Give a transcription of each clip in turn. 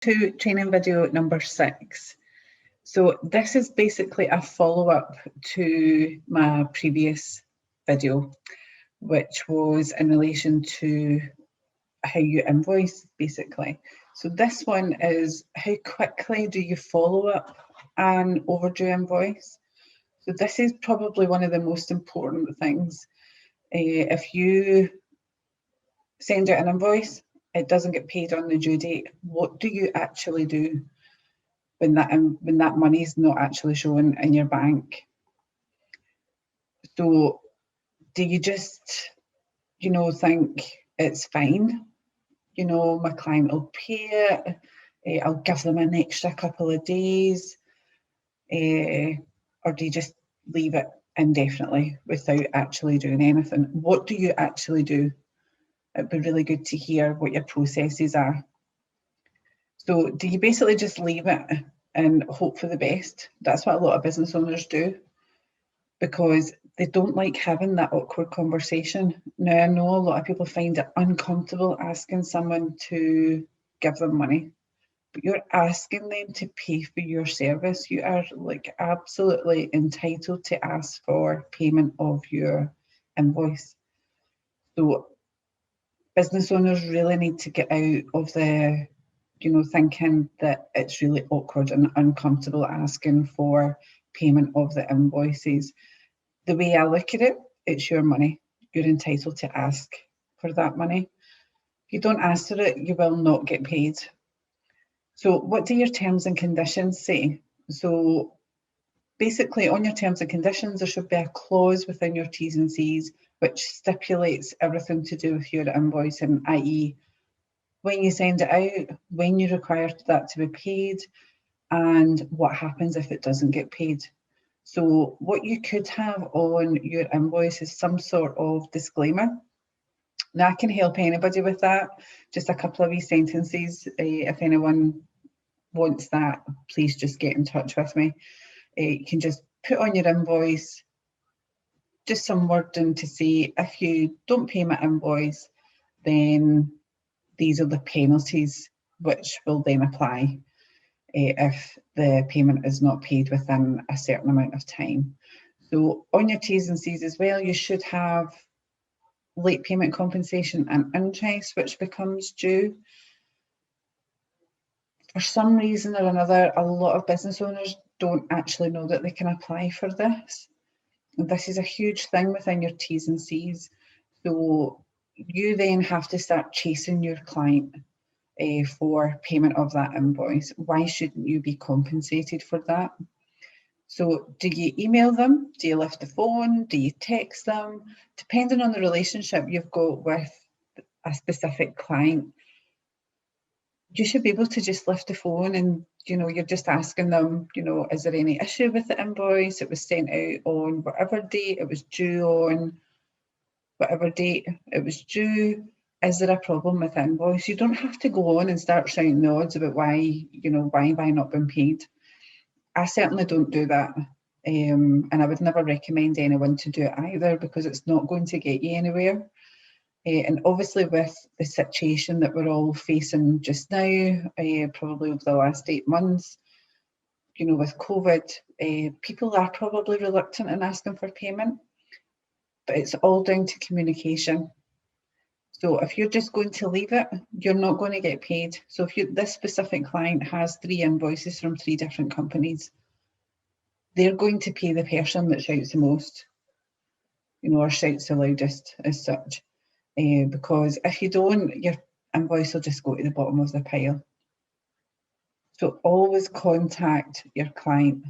To training video number 6. So this is basically a follow-up to my previous video, which was in relation to how you invoice, basically. So this one is how quickly do you follow up an overdue invoice? So this is probably one of the most important things. If you send out an invoice, it doesn't get paid on the due date, what do you actually do when that money is not actually showing in your bank? So do you just, think it's fine? My client will pay it, I'll give them an extra couple of days, or do you just leave it indefinitely without actually doing anything? What do you actually do? It'd be really good to hear what your processes are. So do you basically just leave it and hope for the best? That's what a lot of business owners do, because they don't like having that awkward conversation. Now, I know a lot of people find it uncomfortable asking someone to give them money, but you're asking them to pay for your service. You are absolutely entitled to ask for payment of your invoice. So business owners really need to get out of the, thinking that it's really awkward and uncomfortable asking for payment of the invoices. The way I look at it, it's your money. You're entitled to ask for that money. If you don't ask for it, you will not get paid. So what do your terms and conditions say? So basically on your terms and conditions, there should be a clause within your T's and C's which stipulates everything to do with your invoicing, i.e. when you send it out, when you require that to be paid, and what happens if it doesn't get paid. So what you could have on your invoice is some sort of disclaimer. Now, I can help anybody with that. Just a couple of wee sentences. If anyone wants that, please just get in touch with me. You can just put on your invoice just some wording to say, if you don't pay my invoice, then these are the penalties which will then apply if the payment is not paid within a certain amount of time. So on your T's and C's as well, you should have late payment compensation and interest, which becomes due. For some reason or another, a lot of business owners don't actually know that they can apply for this. And this is a huge thing within your T's and C's. So you then have to start chasing your client for payment of that invoice. Why shouldn't you be compensated for that? So do you email them? Do you lift the phone? Do you text them? Depending on the relationship you've got with a specific client, you should be able to just lift the phone and, you're just asking them, is there any issue with the invoice? It was sent out on whatever date, it was due on whatever date it was due. Is there a problem with the invoice? You don't have to go on and start shouting the odds about why have I not been paid? I certainly don't do that. And I would never recommend anyone to do it either, because it's not going to get you anywhere. And obviously with the situation that we're all facing just now, probably over the last 8 months, with COVID, people are probably reluctant in asking for payment, but it's all down to communication. So if you're just going to leave it, you're not going to get paid. So if this specific client has 3 invoices from 3 different companies, they're going to pay the person that shouts the most, or shouts the loudest as such. Because if you don't, your invoice will just go to the bottom of the pile. So always contact your client.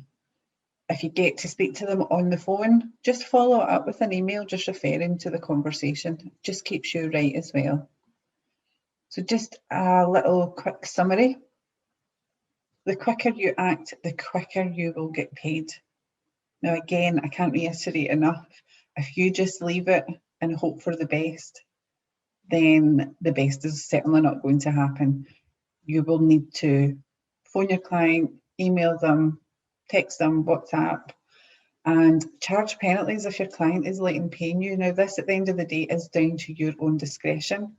If you get to speak to them on the phone, just follow it up with an email, just referring to the conversation. It just keeps you right as well. So just a little quick summary. The quicker you act, the quicker you will get paid. Now, again, I can't reiterate enough. If you just leave it and hope for the best, then the best is certainly not going to happen. You will need to phone your client, email them, text them, WhatsApp, and charge penalties if your client is late in paying you. Now, this at the end of the day is down to your own discretion.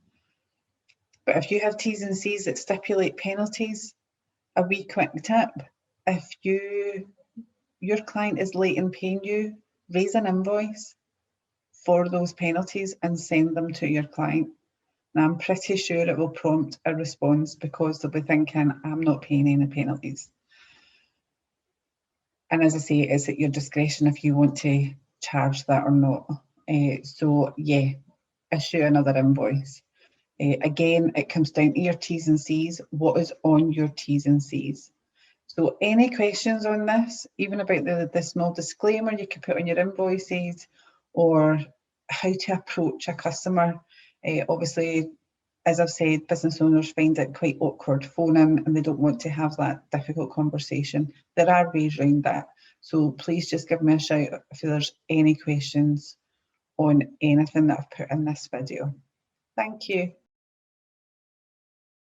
But if you have T's and C's that stipulate penalties, A wee quick tip, if your client is late in paying you, raise an invoice for those penalties and send them to your client. And I'm pretty sure it will prompt a response because they'll be thinking, I'm not paying any penalties. And as I say, it's at your discretion if you want to charge that or not. So yeah, issue another invoice. Again, it comes down to your T's and C's. What is on your T's and C's? So any questions on this, even about the small disclaimer you can put on your invoices, or how to approach a customer? Obviously, as I've said, business owners find it quite awkward phoning and they don't want to have that difficult conversation. There are ways around that. So please just give me a shout if there's any questions on anything that I've put in this video. Thank you.